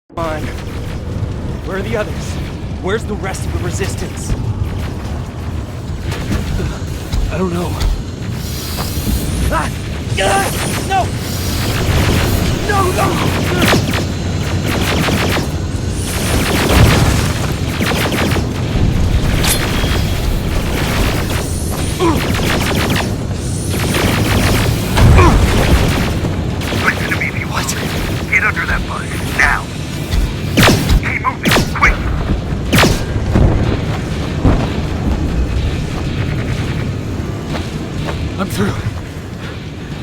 Come on. Where are the others? Where's the rest of the resistance? I don't know. Ah! No! No, no! Listen to me if you want. Get under that bus, now! Keep moving, quick! I'm through.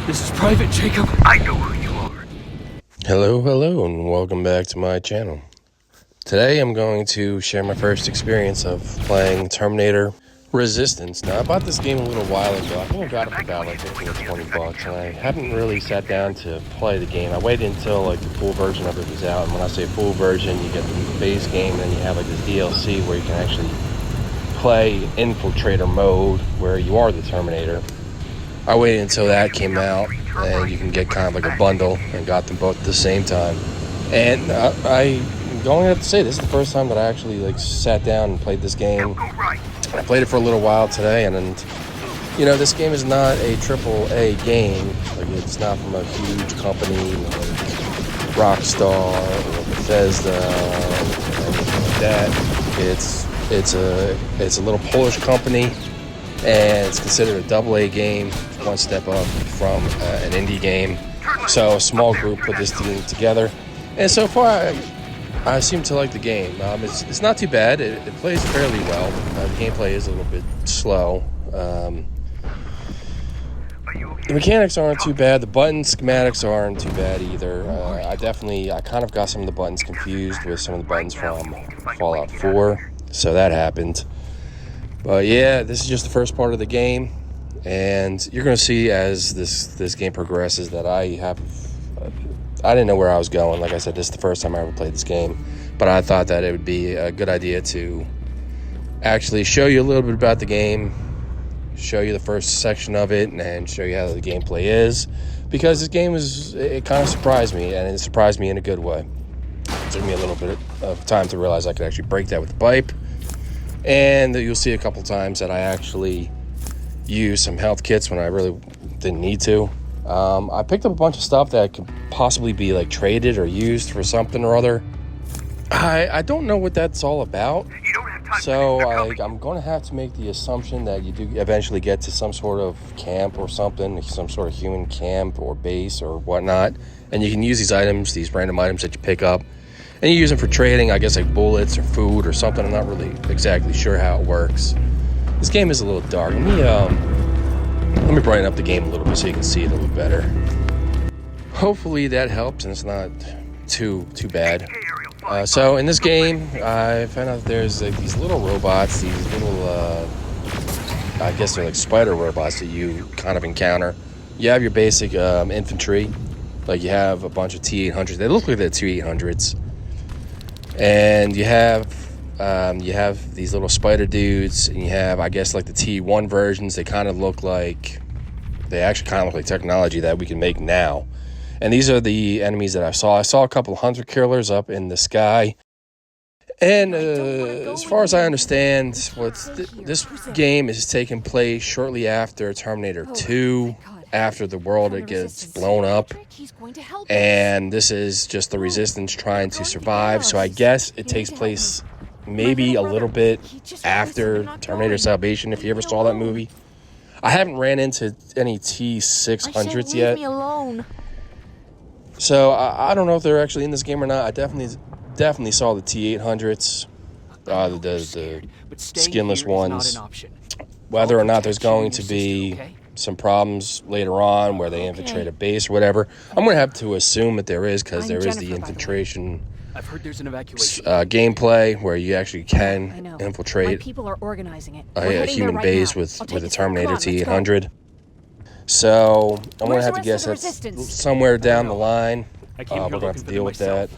This is Private Jacob. I know who you are. Hello, and welcome back to my channel. Today I'm going to share my first experience of playing Terminator Resistance. Now, I bought this game a little while ago. I think I got it for about like 15 or 20 bucks, and I haven't really sat down to play the game. I waited until like the full version of it was out, and when I say full version, you get the base game, and then you have like this DLC where you can actually play Infiltrator mode, where you are the Terminator. I waited until that came out, and you can get kind of like a bundle, and got them both at the same time. And I'm going to have to say, this is the first time that I actually like sat down and played this game. I played it for a little while today, and you know, this game is not a AAA game. Like, it's not from a huge company like Rockstar or Bethesda or anything like that. It's a little Polish company, and it's considered a AA game, one step up from an indie game. So a small group put this team together, and so far I seem to like the game. It's not too bad. It plays fairly well. The gameplay is a little bit slow. The mechanics aren't too bad. The button schematics aren't too bad either. I kind of got some of the buttons confused with some of the buttons from Fallout 4, so that happened. But yeah, this is just the first part of the game, and you're going to see as this game progresses that I didn't know where I was going. Like I said, this is the first time I ever played this game, but I thought that it would be a good idea to actually show you a little bit about the game, show you the first section of it, and show you how the gameplay is, because this game it kind of surprised me, and it surprised me in a good way. It took me a little bit of time to realize I could actually break that with the pipe, and you'll see a couple times that I actually used some health kits when I really didn't need to. I picked up a bunch of stuff that could possibly be like traded or used for something or other. I don't know what that's all about, so I'm going to have to make the assumption that you do eventually get to some sort of camp or something, some sort of human camp or base or whatnot, and you can use these items, these random items that you pick up, and you use them for trading, I guess like bullets or food or something. I'm not really exactly sure how it works. This game is a little dark. Let me brighten up the game a little bit so you can see it a little better. Hopefully that helps and it's not too bad. So in this game, I found out that there's like these little robots, these little, I guess they're like spider robots that you kind of encounter. You have your basic infantry, like you have a bunch of T-800s. They look like they're T-800s. And you have these little spider dudes, and you have, I guess, like the T1 versions. They actually kind of look like technology that we can make now. And these are the enemies that I saw. I saw a couple of hunter killers up in the sky. And as far as I understand, this game is taking place shortly after Terminator 2, after the world gets blown up. And this is just the Resistance trying to survive. So I guess it takes place maybe a little bit after Terminator Salvation, if you ever saw that movie. I haven't ran into any T-600s yet. Leave me alone. So I don't know if they're actually in this game or not. I definitely saw the T-800s, the skinless ones. Whether or not there's going to be some problems later on where they infiltrate a base or whatever, I'm going to have to assume that there is, because there is the infiltration I've heard there's an evacuation. Gameplay where you actually can infiltrate My people are organizing it. a human base with a Terminator T-800. So I'm going to have to guess that's somewhere down the line. We're going to have to deal with that.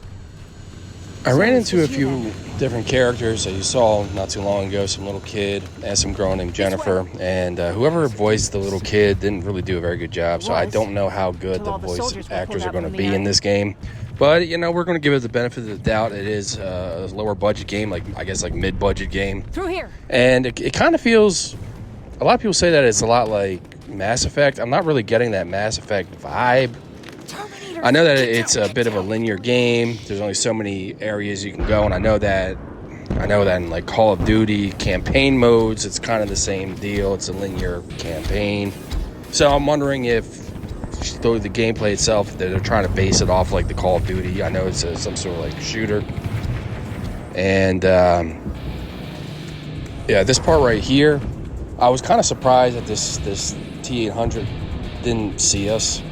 I ran into a few different characters that you saw not too long ago. Some little kid and some girl named Jennifer. And whoever voiced the little kid didn't really do a very good job. So I don't know how good the voice actors are going to be in this game. But, you know, we're going to give it the benefit of the doubt. It is a lower budget game, like I guess like mid-budget game. Through here. And it kind of feels, a lot of people say that it's a lot like Mass Effect. I'm not really getting that Mass Effect vibe. I know that it's a bit of a linear game. There's only so many areas you can go, and I know that in like Call of Duty campaign modes, it's kind of the same deal. It's a linear campaign. So I'm wondering if the gameplay itself, they're trying to base it off like the Call of Duty. I know it's some sort of like shooter. And yeah, this part right here, I was kind of surprised that this T-800 didn't see us.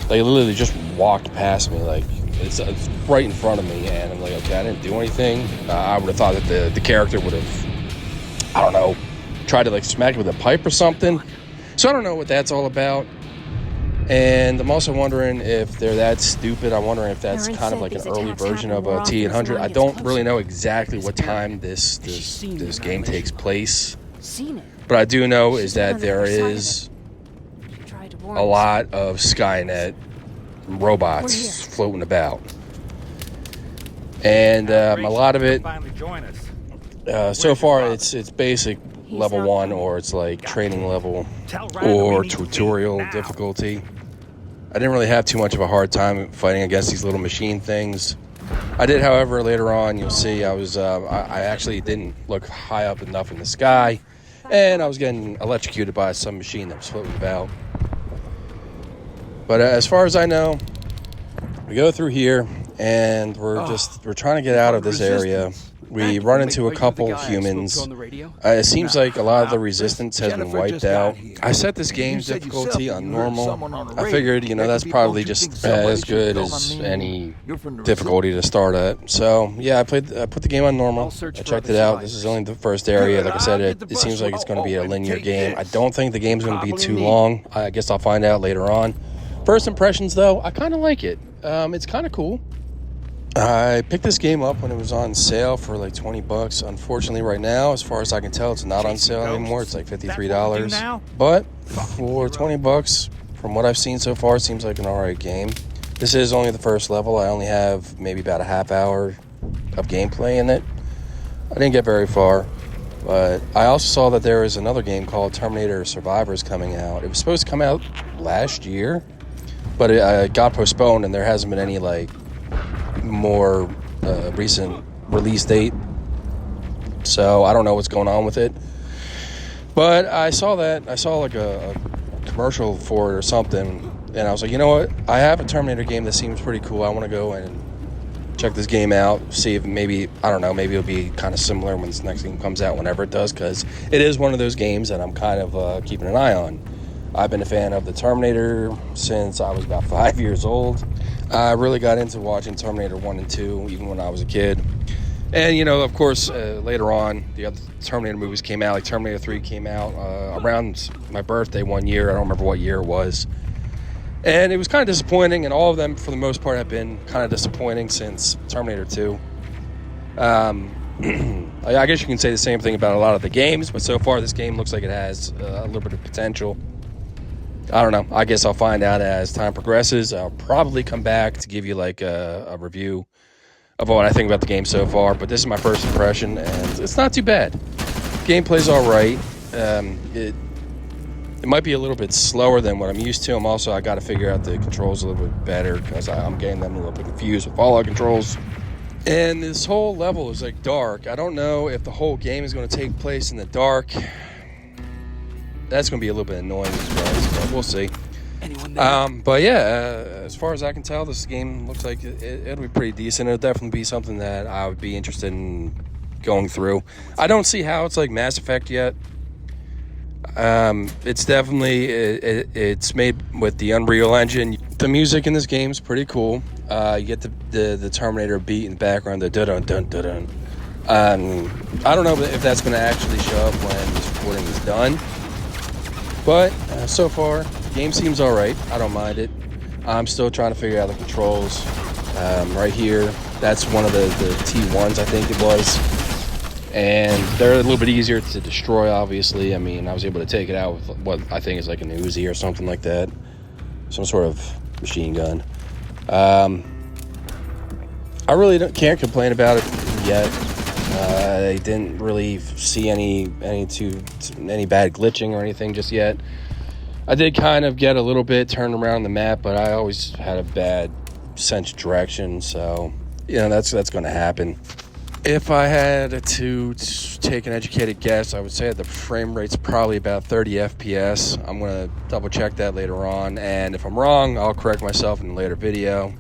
They literally just walked past me, like it's right in front of me, and I'm like, okay, I didn't do anything. I would have thought that the character would have, I don't know, tried to like smack it with a pipe or something. So I don't know what that's all about. And I'm also wondering if they're that stupid. I'm wondering if that's kind of like an early version of a T-800. I don't really know exactly what time this game takes place. But I do know is that there is a lot of Skynet robots floating about. And a lot of it, so far, it's basic level 1, or it's like training level, or tutorial difficulty. I didn't really have too much of a hard time fighting against these little machine things. I did, however, later on, you'll see, I actually didn't look high up enough in the sky, and I was getting electrocuted by some machine that was floating about. But as far as I know, we go through here, and we're trying to get out of this area. We run into a couple humans. It seems like a lot of the resistance has been wiped out. I set this game's difficulty on normal. I figured, you know, that's probably just as good as any difficulty to start at. So, yeah, I put the game on normal. I checked it out. This is only the first area. Like I said, it seems like it's going to be a linear game. I don't think the game's going to be too long. I guess I'll find out later on. First impressions, though, I kind of like it. It's kind of cool. I picked this game up when it was on sale for like $20. Unfortunately, right now, as far as I can tell, it's not on sale anymore. It's like $53. But for $20, from what I've seen so far, it seems like an alright game. This is only the first level. I only have maybe about a half hour of gameplay in it. I didn't get very far. But I also saw that there is another game called Terminator Survivors coming out. It was supposed to come out last year, but it got postponed, and there hasn't been any like more recent release date, so I don't know what's going on with it. But I saw like a commercial for it or something, and I was like, you know what, I have a Terminator game that seems pretty cool. I want to go and check this game out, see if maybe, I don't know, maybe it'll be kind of similar when this next game comes out, whenever it does, because it is one of those games that I'm kind of keeping an eye on. I've been a fan of the Terminator since I was about 5 years old. I really got into watching Terminator 1 and 2 even when I was a kid. And, you know, of course, later on, the other Terminator movies came out. Like Terminator 3 came out around my birthday one year. I don't remember what year it was. And it was kind of disappointing, and all of them, for the most part, have been kind of disappointing since Terminator 2. I guess you can say the same thing about a lot of the games, but so far this game looks like it has a little bit of potential. I don't know. I guess I'll find out as time progresses. I'll probably come back to give you like a review of what I think about the game so far. But this is my first impression, and it's not too bad. Gameplay's all right. It might be a little bit slower than what I'm used to. I got to figure out the controls a little bit better, because I'm getting them a little bit confused with Fallout controls. And this whole level is like dark. I don't know if the whole game is going to take place in the dark. That's going to be a little bit annoying as well, so we'll see. But yeah, as far as I can tell, this game looks like it'll be pretty decent. It'll definitely be something that I would be interested in going through. I don't see how it's like Mass Effect yet. It's definitely, it's made with the Unreal Engine. The music in this game is pretty cool. You get the Terminator beat in the background, the dun-dun-dun-dun-dun. I don't know if that's going to actually show up when this recording is done. But so far, the game seems all right. I don't mind it. I'm still trying to figure out the controls. Right here, that's one of the T1s, I think it was. And they're a little bit easier to destroy, obviously. I mean, I was able to take it out with what I think is like an Uzi or something like that. Some sort of machine gun. really can't complain about it yet. I didn't really see any bad glitching or anything just yet. I did kind of get a little bit turned around the map, but I always had a bad sense of direction, so that's going to happen. If I had to take an educated guess, I would say the frame rate's probably about 30 FPS. I'm going to double check that later on, and if I'm wrong, I'll correct myself in a later video.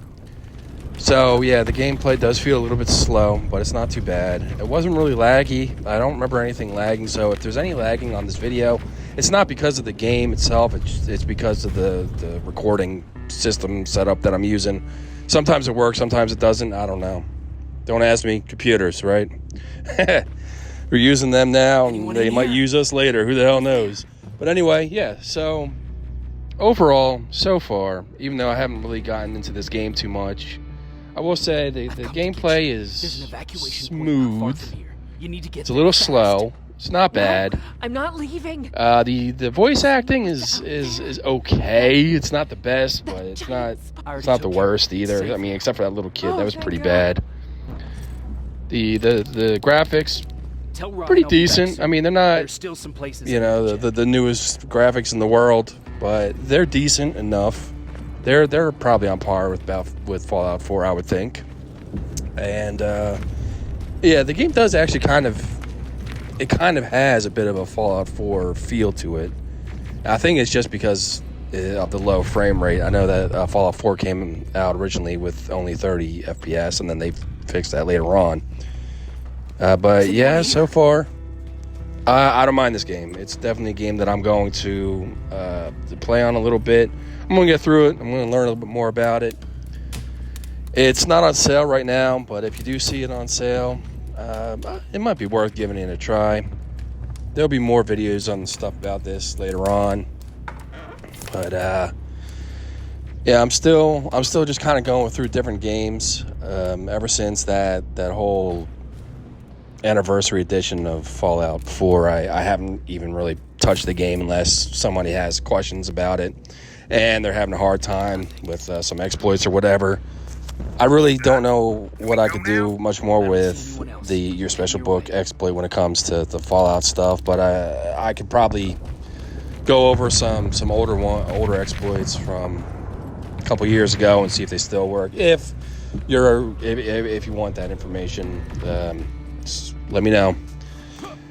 So yeah, the gameplay does feel a little bit slow, but it's not too bad. It wasn't really laggy. I don't remember anything lagging, so if there's any lagging on this video, it's not because of the game itself, it's because of the recording system setup that I'm using. Sometimes it works, sometimes it doesn't, I don't know. Don't ask me, computers, right? We're using them now, and they might use us later. Who the hell knows? But anyway, yeah, so overall, so far, even though I haven't really gotten into this game too much, I will say the gameplay is smooth. It's a little slow. It's not bad. I'm not leaving. The voice acting is okay. It's not the best, but it's not the worst either. I mean, except for that little kid, that was pretty bad. The graphics pretty decent. I mean, they're not There's still some places the newest graphics in the world, but they're decent enough. They're probably on par with Fallout 4, I would think. And the game does actually kind of has a bit of a Fallout 4 feel to it. I think it's just because of the low frame rate. I know that Fallout 4 came out originally with only 30 FPS, and then they fixed that later on. But yeah, so far, I don't mind this game. It's definitely a game that I'm going to play on a little bit. I'm going to get through it. I'm going to learn a little bit more about it. It's not on sale right now, but if you do see it on sale, it might be worth giving it a try. There'll be more videos on stuff about this later on. But yeah, I'm still just kind of going through different games ever since that whole anniversary edition of Fallout 4. I haven't even really touched the game unless somebody has questions about it and they're having a hard time with some exploits or whatever. I really don't know what I could do much more with your special book exploit when it comes to the Fallout stuff, but I could probably go over some older exploits from a couple years ago and see if they still work. If you want that information, just let me know.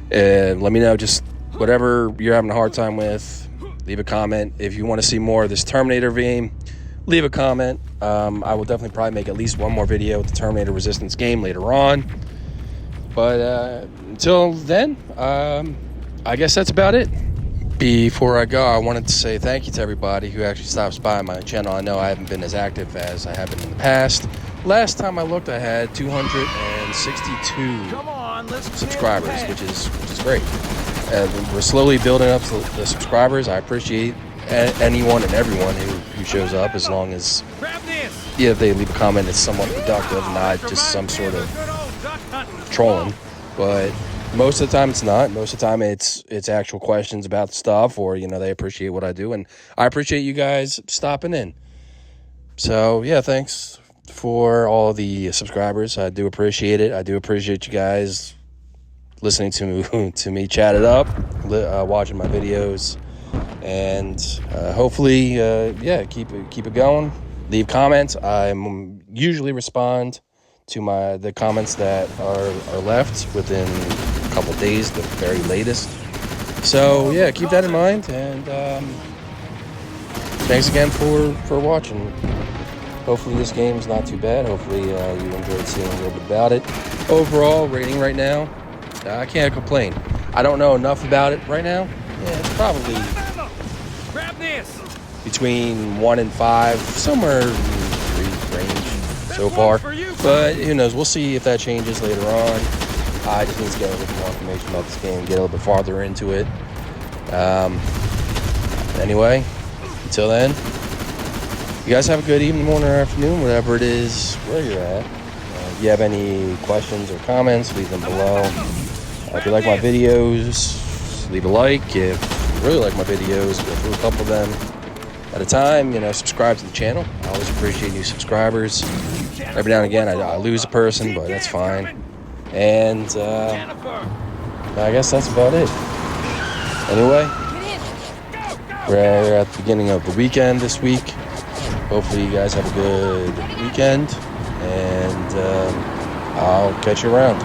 And let me know just whatever you're having a hard time with. Leave a comment. If you want to see more of this Terminator game, leave a comment. I will definitely probably make at least one more video with the Terminator Resistance game later on. But until then, I guess that's about it. Before I go, I wanted to say thank you to everybody who actually stops by my channel. I know I haven't been as active as I have been in the past. Last time I looked, I had 262 subscribers, which is great. We're slowly building up the subscribers. I appreciate anyone and everyone who shows up, as long as if they leave a comment it's somewhat productive, not just some sort of trolling. But most of the time it's not. Most of the time it's actual questions about stuff, or they appreciate what I do, and I appreciate you guys stopping in. So yeah, thanks for all the subscribers. I do appreciate it. I do appreciate you guys listening to me chat it up, watching my videos, and hopefully keep it going. Leave comments. I usually respond to the comments that are left within a couple days, the very latest. So yeah, keep that in mind, and thanks again for watching. Hopefully this game is not too bad. Hopefully you enjoyed seeing a little bit about it. Overall rating right now, I can't complain. I don't know enough about it right now. Yeah, it's probably between 1 and 5, somewhere in the 3 range so far. But who knows? We'll see if that changes later on. I just need to get a little more information about this game, get a little bit farther into it. Anyway, until then, you guys have a good evening, morning, or afternoon, whatever it is, where you're at. If you have any questions or comments, leave them below. If you like my videos, leave a like. If you really like my videos, go through a couple of them at a time. Subscribe to the channel. I always appreciate new subscribers. Every now and again, I lose a person, but that's fine. And I guess that's about it. Anyway, we're at the beginning of the weekend this week. Hopefully you guys have a good weekend, and I'll catch you around.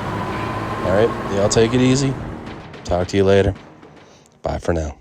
All right, y'all take it easy. Talk to you later. Bye for now.